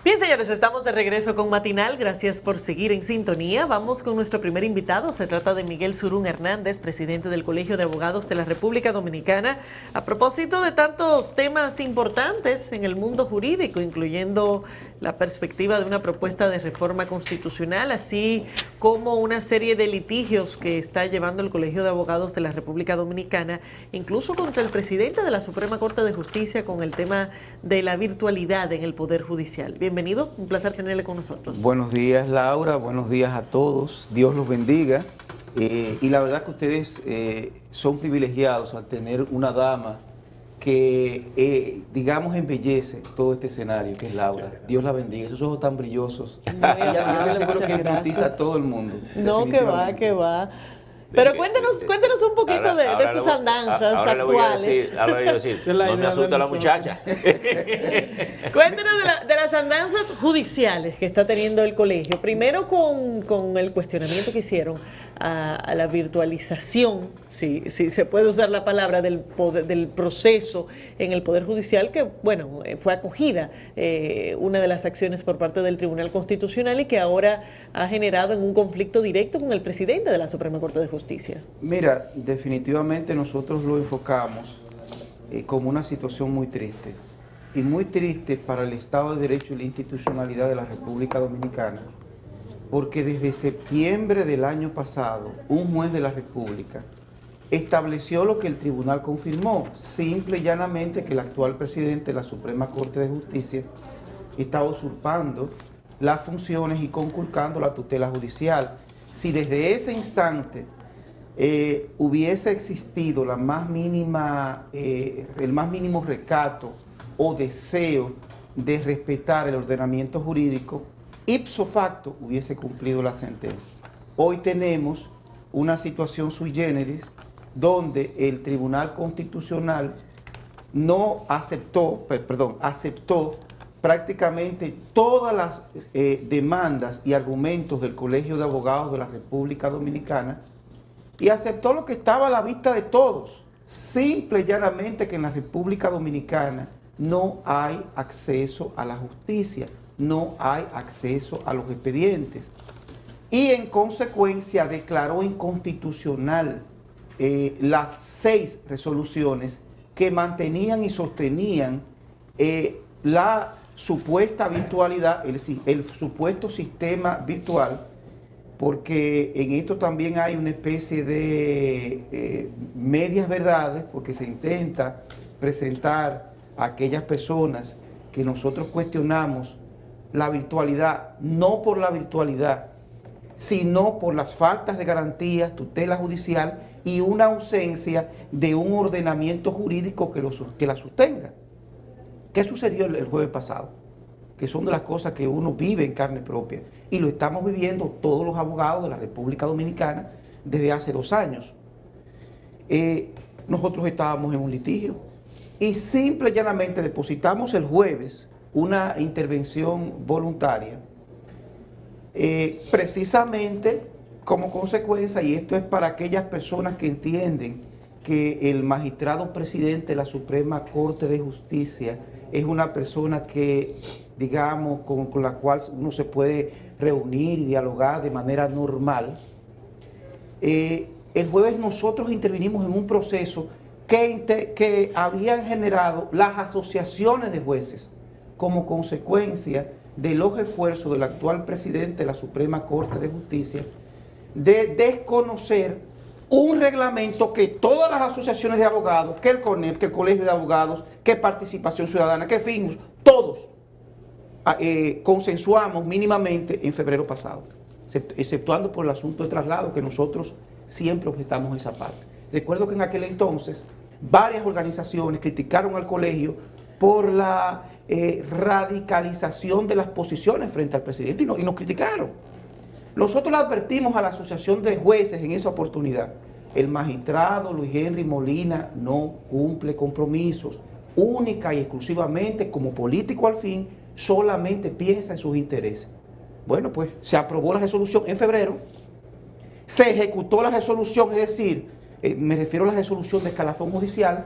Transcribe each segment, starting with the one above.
Bien, señores, estamos de regreso con Matinal. Gracias por seguir en sintonía. Vamos con nuestro primer invitado. Se trata de Miguel Surún Hernández, presidente del Colegio de Abogados de la República Dominicana. A propósito de tantos temas importantes en el mundo jurídico, incluyendo la perspectiva de una propuesta de reforma constitucional, así como una serie de litigios que está llevando el Colegio de Abogados de la República Dominicana, incluso contra el presidente de la Suprema Corte de Justicia con el tema de la virtualidad en el Poder Judicial. Bienvenido, un placer tenerle con nosotros. Buenos días, Laura, buenos días a todos, Dios los bendiga. Y la verdad que ustedes son privilegiados al tener una dama que, digamos, embellece todo este escenario, que es Laura. Dios la bendiga, esos ojos tan brillosos. Ella estoy seguro que hipnotiza a todo el mundo. No, que va. Pero cuéntenos un poquito de sus andanzas actuales. Ahora voy a decir, no me asusta la muchacha. Cuéntenos de las andanzas judiciales que está teniendo el colegio. Primero con el cuestionamiento que hicieron a la virtualización, si se puede usar la palabra, del proceso en el Poder Judicial, que, bueno, fue acogida una de las acciones por parte del Tribunal Constitucional y que ahora ha generado en un conflicto directo con el presidente de la Suprema Corte de Justicia. Mira, definitivamente nosotros lo enfocamos como una situación muy triste. Y muy triste para el Estado de Derecho y la institucionalidad de la República Dominicana, porque desde septiembre del año pasado, un juez de la República estableció lo que el tribunal confirmó, simple y llanamente, que el actual presidente de la Suprema Corte de Justicia estaba usurpando las funciones y conculcando la tutela judicial. Si desde ese instante hubiese existido el más mínimo recato o deseo de respetar el ordenamiento jurídico, ipso facto hubiese cumplido la sentencia. Hoy tenemos una situación sui generis donde el Tribunal Constitucional aceptó prácticamente todas las demandas y argumentos del Colegio de Abogados de la República Dominicana y aceptó lo que estaba a la vista de todos, simple y llanamente, que en la República Dominicana no hay acceso a la justicia, no hay acceso a los expedientes. Y en consecuencia declaró inconstitucional las 6 resoluciones que mantenían y sostenían la supuesta virtualidad, el supuesto sistema virtual, porque en esto también hay una especie de medias verdades, porque se intenta presentar a aquellas personas que nosotros cuestionamos la virtualidad, no por la virtualidad, sino por las faltas de garantías, tutela judicial y una ausencia de un ordenamiento jurídico que la sostenga. ¿Qué sucedió el jueves pasado? Que son de las cosas que uno vive en carne propia y lo estamos viviendo todos los abogados de la República Dominicana desde hace 2 años. Nosotros estábamos en un litigio y simple y llanamente depositamos el jueves una intervención voluntaria, precisamente como consecuencia, y esto es para aquellas personas que entienden que el magistrado presidente de la Suprema Corte de Justicia es una persona que, digamos, con la cual uno se puede reunir y dialogar de manera normal. El jueves nosotros intervinimos en un proceso que habían generado las asociaciones de jueces como consecuencia de los esfuerzos del actual presidente de la Suprema Corte de Justicia de desconocer un reglamento que todas las asociaciones de abogados, que el CONEP, que el Colegio de Abogados, que Participación Ciudadana, que FINUS, todos consensuamos mínimamente en febrero pasado, exceptuando por el asunto de traslado, que nosotros siempre objetamos esa parte. Recuerdo que en aquel entonces varias organizaciones criticaron al colegio por la radicalización de las posiciones frente al presidente y nos criticaron. Nosotros le advertimos a la Asociación de Jueces en esa oportunidad: el magistrado Luis Henry Molina no cumple compromisos, única y exclusivamente como político al fin, solamente piensa en sus intereses. Bueno, pues se aprobó la resolución en febrero, se ejecutó la resolución, es decir, me refiero a la resolución de escalafón judicial,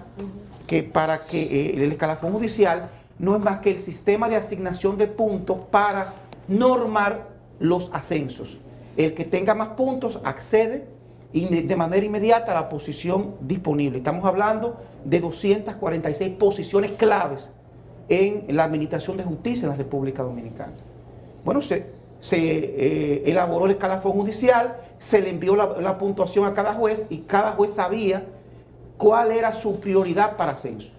que para que el escalafón judicial no es más que el sistema de asignación de puntos para normar los ascensos. El que tenga más puntos accede de manera inmediata a la posición disponible. Estamos hablando de 246 posiciones claves en la administración de justicia en la República Dominicana. Bueno, se elaboró el escalafón judicial, se le envió la puntuación a cada juez y cada juez sabía cuál era su prioridad para ascenso.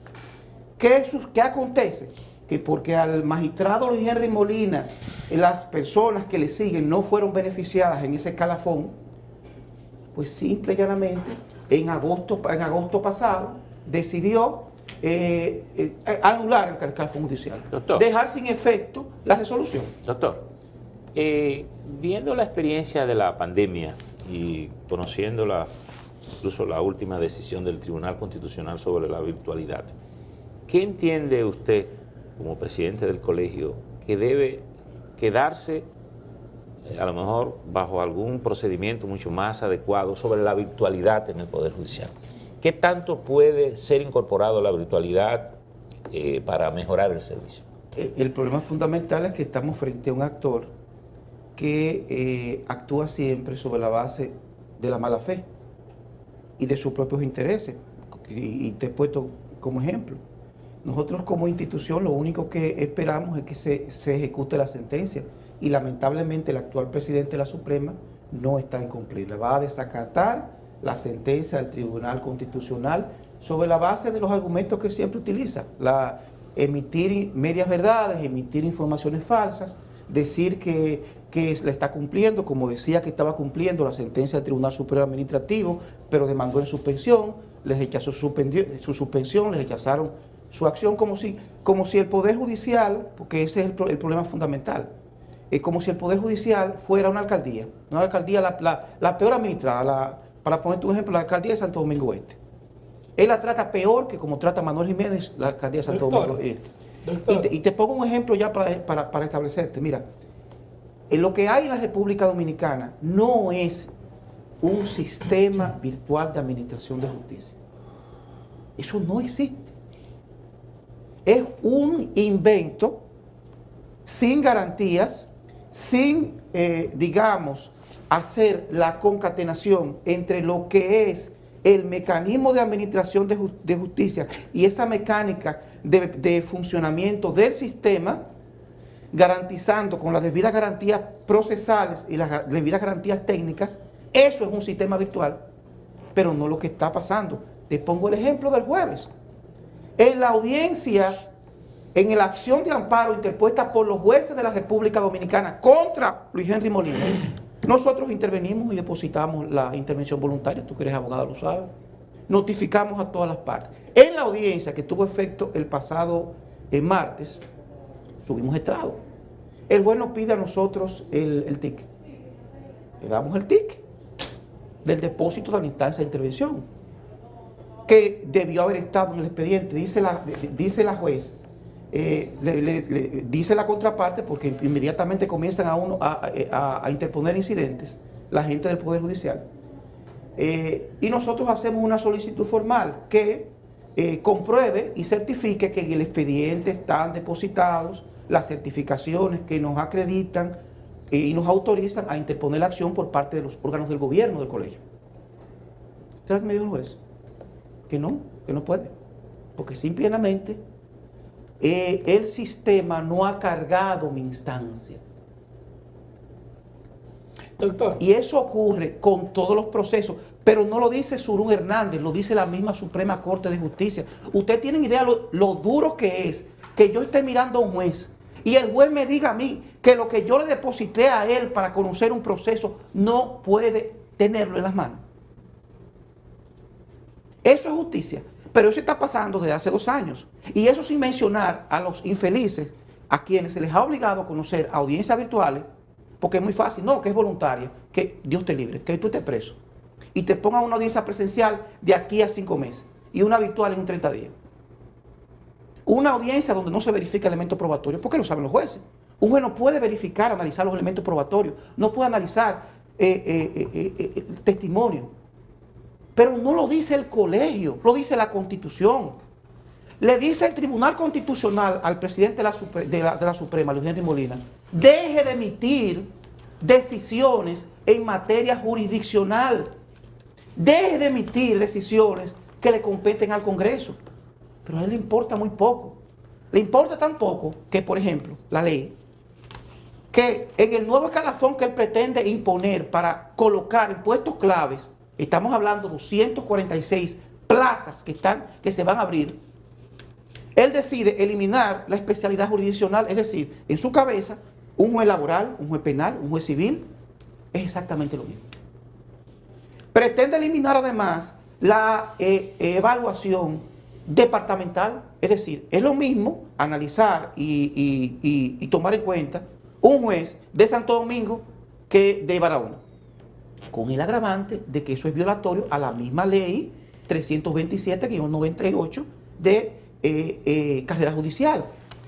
¿Qué acontece? Que porque al magistrado Luis Henry Molina, las personas que le siguen no fueron beneficiadas en ese escalafón, pues simple y llanamente, en agosto pasado, decidió anular el escalafón judicial. Doctor, dejar sin efecto la resolución. Doctor, viendo la experiencia de la pandemia y conociendo incluso la última decisión del Tribunal Constitucional sobre la virtualidad, ¿qué entiende usted como presidente del colegio que debe quedarse a lo mejor bajo algún procedimiento mucho más adecuado sobre la virtualidad en el Poder Judicial? ¿Qué tanto puede ser incorporado la virtualidad para mejorar el servicio? El problema fundamental es que estamos frente a un actor que actúa siempre sobre la base de la mala fe y de sus propios intereses. Y te he puesto como ejemplo. Nosotros como institución lo único que esperamos es que se ejecute la sentencia y lamentablemente el actual presidente de la Suprema no está en cumplirla. Va a desacatar la sentencia del Tribunal Constitucional sobre la base de los argumentos que él siempre utiliza, emitir medias verdades, emitir informaciones falsas, decir que le está cumpliendo, como decía que estaba cumpliendo la sentencia del Tribunal Superior Administrativo, pero demandó en suspensión, les rechazó su suspensión, les rechazaron su acción, como si el Poder Judicial, porque ese es el problema fundamental, como si el Poder Judicial fuera una alcaldía la peor administrada, para ponerte un ejemplo, la alcaldía de Santo Domingo Este. Él la trata peor que como trata Manuel Jiménez la alcaldía de Santo Domingo Este. Y te pongo un ejemplo ya para establecerte. Mira, lo que hay en la República Dominicana no es un sistema virtual de administración de justicia. Eso no existe. Es un invento sin garantías, sin, digamos, hacer la concatenación entre lo que es el mecanismo de administración de justicia y esa mecánica de funcionamiento del sistema, garantizando con las debidas garantías procesales y las debidas garantías técnicas. Eso es un sistema virtual, pero no lo que está pasando. Te pongo el ejemplo del jueves. En la audiencia, en la acción de amparo interpuesta por los jueces de la República Dominicana contra Luis Henry Molina, nosotros intervenimos y depositamos la intervención voluntaria, tú que eres abogado lo sabes, notificamos a todas las partes. En la audiencia que tuvo efecto el pasado martes, subimos estrado. El juez nos pide a nosotros el ticket. Le damos el ticket del depósito de la instancia de intervención, que debió haber estado en el expediente, dice la juez. Dice la contraparte, porque inmediatamente comienzan a interponer incidentes la gente del Poder Judicial, y nosotros hacemos una solicitud formal que compruebe y certifique que en el expediente están depositados las certificaciones que nos acreditan y nos autorizan a interponer la acción por parte de los órganos del gobierno del colegio. ¿Sabes qué me dijo el juez? Que no puede, porque simplemente el sistema no ha cargado mi instancia. Doctor. Y eso ocurre con todos los procesos, pero no lo dice Surún Hernández, lo dice la misma Suprema Corte de Justicia. Ustedes tienen idea lo duro que es que yo esté mirando a un juez y el juez me diga a mí que lo que yo le deposité a él para conocer un proceso no puede tenerlo en las manos. Eso es justicia. Pero eso está pasando desde hace 2 años. Y eso sin mencionar a los infelices, a quienes se les ha obligado a conocer audiencias virtuales, porque es muy fácil, no, que es voluntaria, que Dios te libre, que tú estés preso. Y te pongan una audiencia presencial de aquí a 5 meses y una virtual en 30 días. Una audiencia donde no se verifica elementos probatorios, porque lo saben los jueces. Un juez no puede verificar, analizar los elementos probatorios, no puede analizar testimonio. Pero no lo dice el colegio, lo dice la Constitución. Le dice el Tribunal Constitucional al presidente de la Suprema, Luis Henry Molina, deje de emitir decisiones en materia jurisdiccional. Deje de emitir decisiones que le competen al Congreso. Pero a él le importa muy poco. Le importa tan poco que, por ejemplo, la ley, que en el nuevo escalafón que él pretende imponer para colocar en puestos claves, estamos hablando de 246 plazas que se van a abrir, él decide eliminar la especialidad jurisdiccional, es decir, en su cabeza, un juez laboral, un juez penal, un juez civil, es exactamente lo mismo. Pretende eliminar además la evaluación departamental, es decir, es lo mismo analizar y tomar en cuenta un juez de Santo Domingo que de Barahona, con el agravante de que eso es violatorio a la misma ley 327-98 de carrera judicial.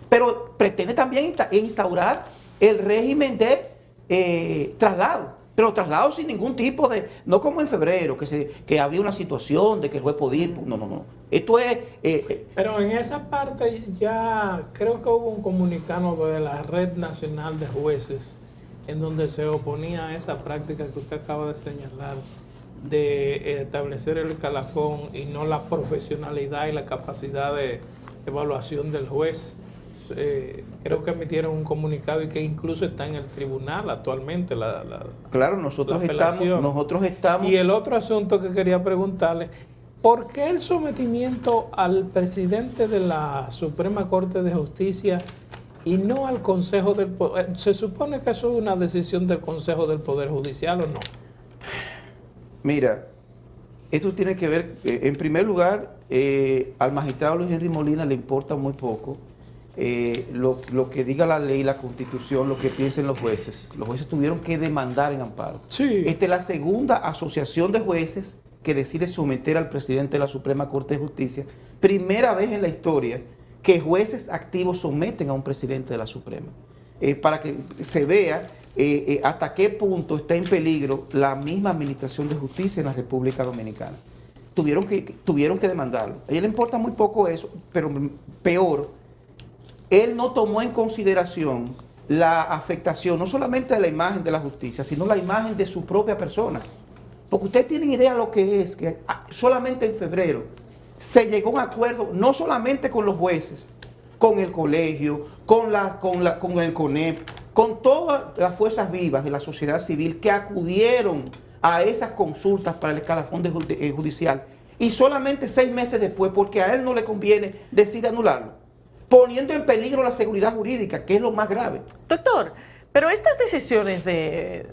Pero pretende también instaurar el régimen de traslado, pero traslado sin ningún tipo de, no como en febrero, que había una situación de que el juez podía ir, no. Esto es... Pero en esa parte ya creo que hubo un comunicado de la Red Nacional de Jueces en donde se oponía a esa práctica que usted acaba de señalar de establecer el escalafón y no la profesionalidad y la capacidad de evaluación del juez. Creo que emitieron un comunicado y que incluso está en el tribunal actualmente. Claro, nosotros estamos... Y el otro asunto que quería preguntarle, ¿por qué el sometimiento al presidente de la Suprema Corte de Justicia y no al Consejo del Poder? ¿Se supone que eso es una decisión del Consejo del Poder Judicial o no? Mira, esto tiene que ver, en primer lugar, al magistrado Luis Henry Molina le importa muy poco lo que diga la ley, la Constitución, lo que piensen los jueces. Los jueces tuvieron que demandar en amparo. Sí. Esta es la segunda asociación de jueces que decide someter al presidente de la Suprema Corte de Justicia. Primera vez en la historia que jueces activos someten a un presidente de la Suprema. Para que se vea hasta qué punto está en peligro la misma administración de justicia en la República Dominicana. Tuvieron que demandarlo. A él le importa muy poco eso, pero peor, él no tomó en consideración la afectación, no solamente de la imagen de la justicia, sino la imagen de su propia persona. Porque ustedes tienen idea de lo que es, que solamente en febrero se llegó a un acuerdo, no solamente con los jueces, con el colegio, con el CONEP, con todas las fuerzas vivas de la sociedad civil que acudieron a esas consultas para el escalafón judicial, y solamente 6 meses después, porque a él no le conviene, decide anularlo, poniendo en peligro la seguridad jurídica, que es lo más grave. Doctor, pero estas decisiones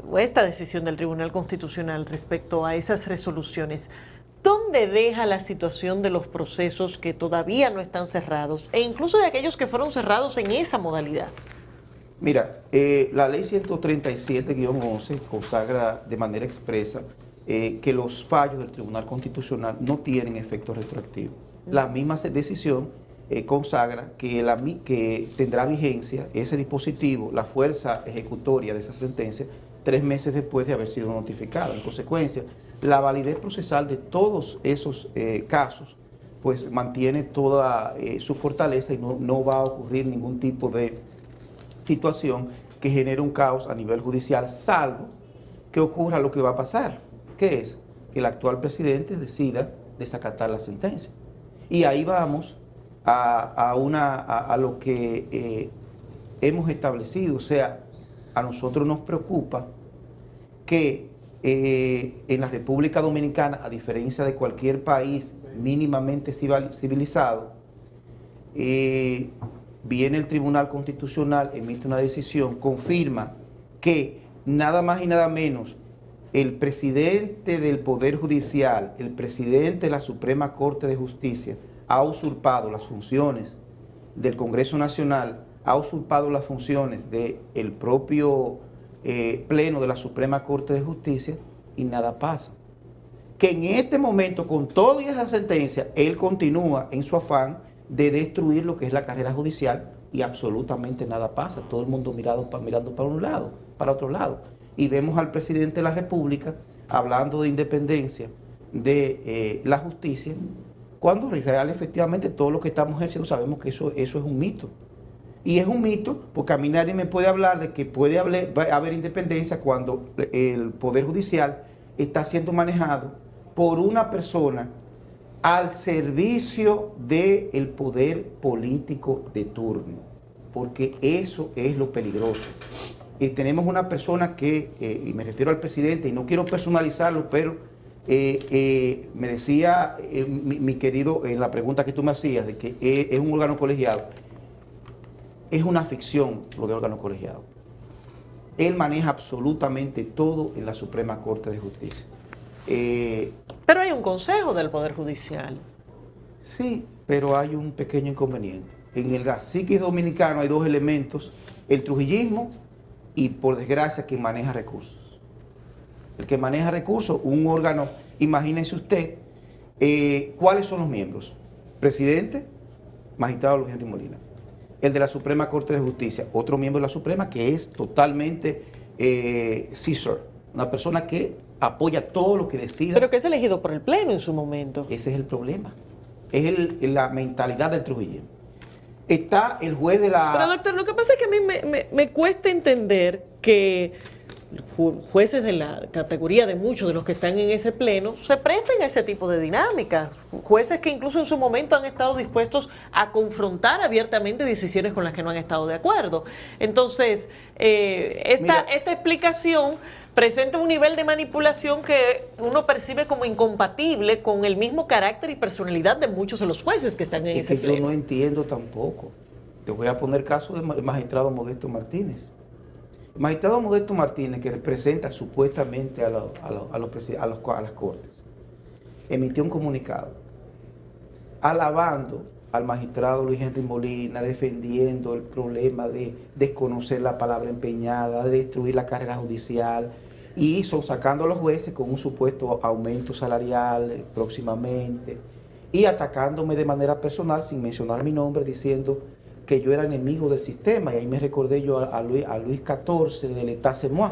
o esta decisión del Tribunal Constitucional respecto a esas resoluciones, ¿dónde deja la situación de los procesos que todavía no están cerrados e incluso de aquellos que fueron cerrados en esa modalidad? Mira, la ley 137-11 consagra de manera expresa que los fallos del Tribunal Constitucional no tienen efecto retroactivo. La misma decisión consagra que tendrá vigencia ese dispositivo, la fuerza ejecutoria de esa sentencia, 3 meses después de haber sido notificada. En consecuencia, la validez procesal de todos esos casos pues mantiene toda su fortaleza y no va a ocurrir ningún tipo de situación que genere un caos a nivel judicial, salvo que ocurra lo que va a pasar, que es que el actual presidente decida desacatar la sentencia. Y ahí vamos a lo que hemos establecido. O sea, a nosotros nos preocupa que en la República Dominicana, a diferencia de cualquier país mínimamente civilizado, viene el Tribunal Constitucional, emite una decisión, confirma que nada más y nada menos el presidente del Poder Judicial, el presidente de la Suprema Corte de Justicia, ha usurpado las funciones del Congreso Nacional, ha usurpado las funciones del propio Pleno de la Suprema Corte de Justicia, y nada pasa. Que en este momento, con toda esa sentencia, él continúa en su afán de destruir lo que es la carrera judicial y absolutamente nada pasa. Todo el mundo mirando para un lado, para otro lado. Y vemos al presidente de la República hablando de independencia de la justicia, cuando real efectivamente todo lo que estamos ejerciendo sabemos que eso es un mito. Y es un mito porque a mí nadie me puede hablar de que puede haber independencia cuando el Poder Judicial está siendo manejado por una persona al servicio del poder político de turno, porque eso es lo peligroso. Y tenemos una persona que, y me refiero al presidente, y no quiero personalizarlo, pero me decía mi querido, en la pregunta que tú me hacías, de que es un órgano colegiado. Es una ficción lo de órgano colegiado. Él maneja absolutamente todo en la Suprema Corte de Justicia. Pero hay un consejo del Poder Judicial. Sí, pero hay un pequeño inconveniente. En el psiquis dominicano hay dos elementos, el trujillismo y, por desgracia, quien maneja recursos. El que maneja recursos, un órgano, imagínense usted, ¿cuáles son los miembros? Presidente, magistrado Luis Henry Molina. El de la Suprema Corte de Justicia, otro miembro de la Suprema que es totalmente César, una persona que apoya todo lo que decida. Pero que es elegido por el Pleno en su momento. Ese es el problema. Es la mentalidad del trujillismo. Está el juez de la... Pero doctor, lo que pasa es que a mí me cuesta entender que jueces de la categoría de muchos de los que están en ese pleno se presten a ese tipo de dinámicas. Jueces que incluso en su momento han estado dispuestos a confrontar abiertamente decisiones con las que no han estado de acuerdo. Entonces, esta explicación presenta un nivel de manipulación que uno percibe como incompatible con el mismo carácter y personalidad de muchos de los jueces que están en ese pleno. Yo no entiendo tampoco. Te voy a poner caso del magistrado Modesto Martínez. El magistrado Modesto Martínez, que representa supuestamente a las Cortes, emitió un comunicado alabando al magistrado Luis Henry Molina, defendiendo el problema de desconocer la palabra empeñada, de destruir la carrera judicial y sacando a los jueces con un supuesto aumento salarial próximamente y atacándome de manera personal sin mencionar mi nombre, diciendo que yo era enemigo del sistema, y ahí me recordé yo a Luis XIV del État c'est moi.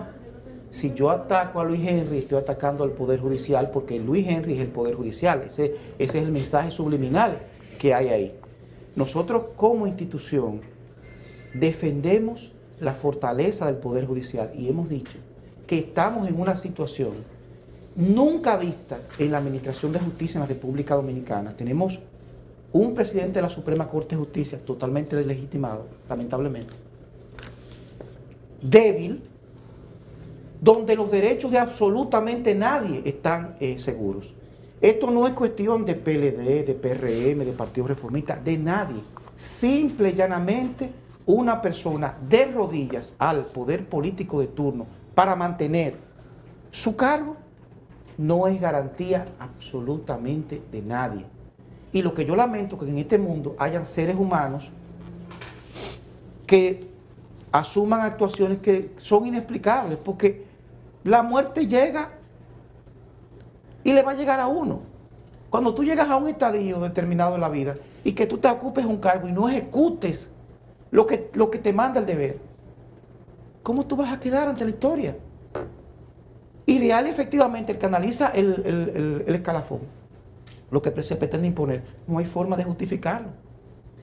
Si yo ataco a Luis Henry, estoy atacando al Poder Judicial, porque Luis Henry es el Poder Judicial. Ese es el mensaje subliminal que hay ahí. Nosotros como institución defendemos la fortaleza del Poder Judicial y hemos dicho que estamos en una situación nunca vista en la Administración de Justicia en la República Dominicana. Tenemos un presidente de la Suprema Corte de Justicia totalmente deslegitimado, lamentablemente, débil, donde los derechos de absolutamente nadie están seguros. Esto no es cuestión de PLD, de PRM, de Partido Reformista, de nadie. Simple y llanamente una persona de rodillas al poder político de turno para mantener su cargo no es garantía absolutamente de nadie. Y lo que yo lamento es que en este mundo hayan seres humanos que asuman actuaciones que son inexplicables, porque la muerte llega y le va a llegar a uno. Cuando tú llegas a un estadio determinado de la vida y que tú te ocupes un cargo y no ejecutes lo que te manda el deber, ¿cómo tú vas a quedar ante la historia? Ideal, efectivamente, el que analiza el escalafón, lo que se pretende imponer, no hay forma de justificarlo.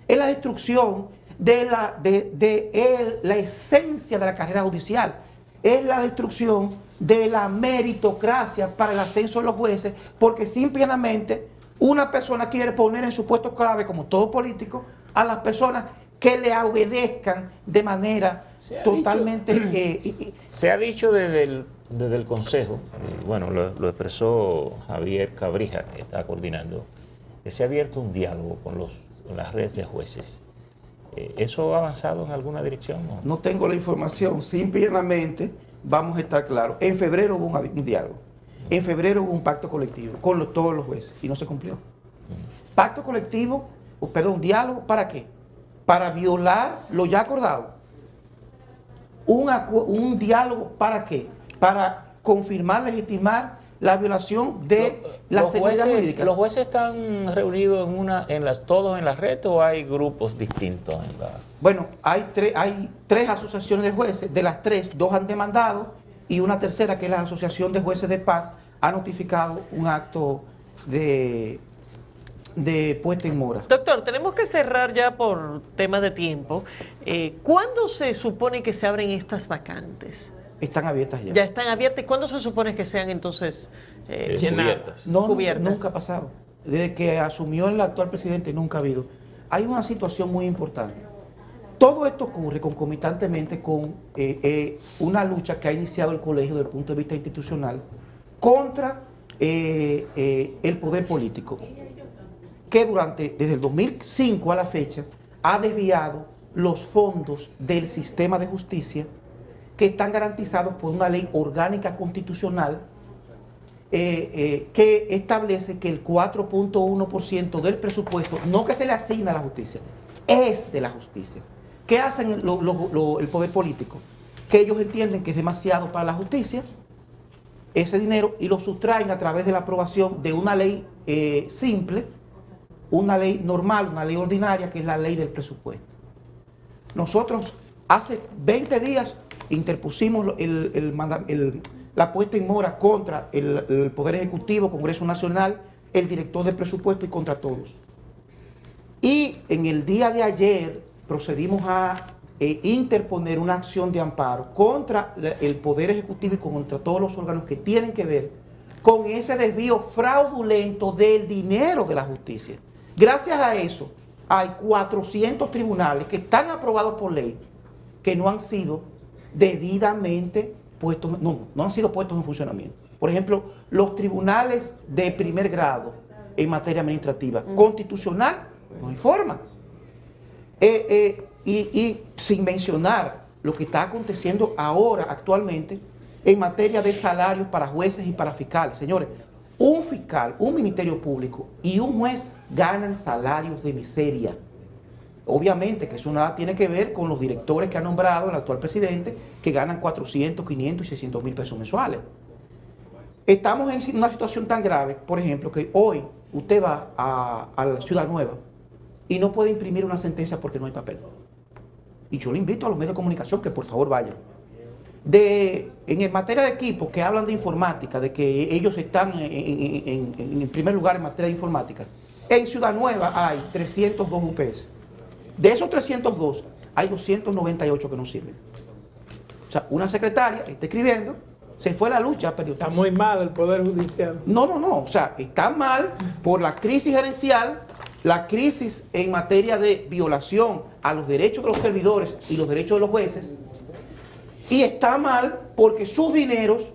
Es la destrucción de la esencia de la carrera judicial. Es la destrucción de la meritocracia para el ascenso de los jueces, porque simplemente una persona quiere poner en su puesto clave, como todo político, a las personas que le obedezcan de manera totalmente... Se ha dicho desde el Consejo, y bueno, lo expresó Javier Cabrija, que está coordinando, que se ha abierto un diálogo con las redes de jueces. ¿Eso ha avanzado en alguna dirección? No tengo la información, simplemente vamos a estar claros. En febrero hubo un diálogo, en febrero hubo un pacto colectivo con todos los jueces y no se cumplió. Pacto colectivo, diálogo, ¿para qué? Para violar lo ya acordado. Un diálogo, ¿para qué? Para confirmar, legitimar la violación de la seguridad jurídica. ¿Los jueces están reunidos todos en la red o hay grupos distintos? Bueno, hay tres asociaciones de jueces. De las tres, 2 han demandado y una tercera, que es la Asociación de Jueces de Paz, ha notificado un acto de de puesta en mora. Doctor, tenemos que cerrar ya por temas de tiempo. ¿Cuándo se supone que se abren estas vacantes? Están abiertas ya. Ya están abiertas. ¿Y cuándo se supone que sean entonces Cubiertas. No, cubiertas? nunca ha pasado. Desde que asumió el actual presidente nunca ha habido. Hay una situación muy importante. Todo esto ocurre concomitantemente con una lucha que ha iniciado el colegio desde el punto de vista institucional contra el poder político, que desde el 2005 a la fecha ha desviado los fondos del sistema de justicia que están garantizados por una ley orgánica constitucional que establece que el 4.1% del presupuesto, no que se le asigna a la justicia, es de la justicia. ¿Qué hacen el poder político? Que ellos entienden que es demasiado para la justicia, ese dinero, y lo sustraen a través de la aprobación de una ley simple, una ley normal, una ley ordinaria, que es la ley del presupuesto. Nosotros hace 20 días interpusimos la puesta en mora contra el Poder Ejecutivo, Congreso Nacional, el director del presupuesto y contra todos. Y en el día de ayer procedimos a interponer una acción de amparo contra el Poder Ejecutivo y contra todos los órganos que tienen que ver con ese desvío fraudulento del dinero de la justicia. Gracias a eso hay 400 tribunales que están aprobados por ley que no han sido debidamente puestos, no han sido puestos en funcionamiento. Por ejemplo, los tribunales de primer grado en materia administrativa, constitucional, no hay forma. Y sin mencionar lo que está aconteciendo ahora, actualmente, en materia de salarios para jueces y para fiscales. Señores, un fiscal, un ministerio público y un juez ganan salarios de miseria. Obviamente que eso nada tiene que ver con los directores que ha nombrado el actual presidente, que ganan 400, 500 y 600 mil pesos mensuales. Estamos en una situación tan grave, por ejemplo, que hoy usted va a la Ciudad Nueva y no puede imprimir una sentencia porque no hay papel. Y yo le invito a los medios de comunicación que por favor vayan. En materia de equipos que hablan de informática, de que ellos están en primer lugar en materia de informática, en Ciudad Nueva hay 302 UPS. De esos 302, hay 298 que no sirven. O sea, una secretaria está escribiendo, se fue a la lucha, perdió. Está muy mal el Poder Judicial. No. O sea, está mal por la crisis gerencial, la crisis en materia de violación a los derechos de los servidores y los derechos de los jueces. Y está mal porque sus dineros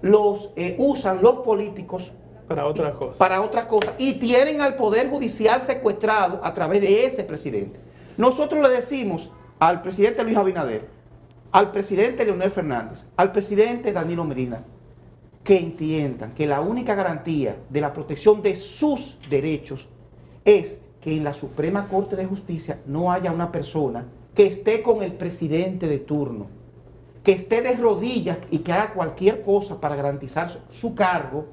los usan los políticos Para otras cosas. Para otras cosas. Y tienen al Poder Judicial secuestrado a través de ese presidente. Nosotros le decimos al presidente Luis Abinader, al presidente Leonel Fernández, al presidente Danilo Medina, que entiendan que la única garantía de la protección de sus derechos es que en la Suprema Corte de Justicia no haya una persona que esté con el presidente de turno, que esté de rodillas y que haga cualquier cosa para garantizar su cargo,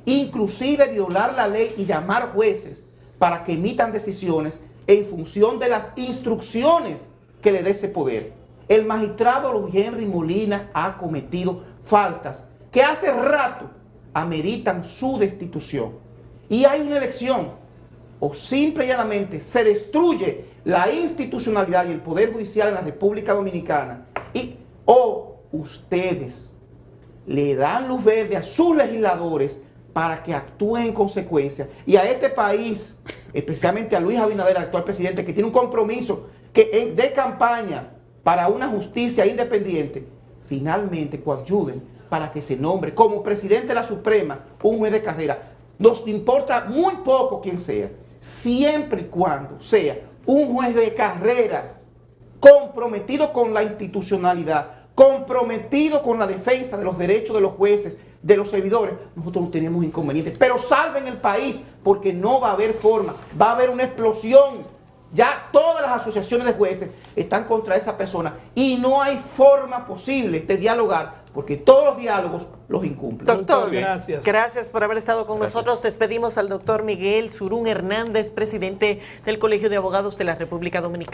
inclusive violar la ley y llamar jueces para que emitan decisiones en función de las instrucciones que le dé ese poder. El magistrado Luis Henry Molina ha cometido faltas que hace rato ameritan su destitución. Y hay una elección, o simple y llanamente se destruye la institucionalidad y el Poder Judicial en la República Dominicana, o ustedes le dan luz verde a sus legisladores para que actúen en consecuencia. Y a este país, especialmente a Luis Abinader, el actual presidente, que tiene un compromiso de campaña para una justicia independiente, finalmente coadyuven para que se nombre como presidente de la Suprema un juez de carrera. Nos importa muy poco quién sea, siempre y cuando sea un juez de carrera comprometido con la institucionalidad, comprometido con la defensa de los derechos de los jueces, de los servidores. Nosotros no tenemos inconvenientes, pero salven el país, porque no va a haber forma, va a haber una explosión. Ya todas las asociaciones de jueces están contra esa persona y no hay forma posible de dialogar, porque todos los diálogos los incumplen. Doctor, gracias. Gracias por haber estado con nosotros. Despedimos al doctor Miguel Surún Hernández, presidente del Colegio de Abogados de la República Dominicana.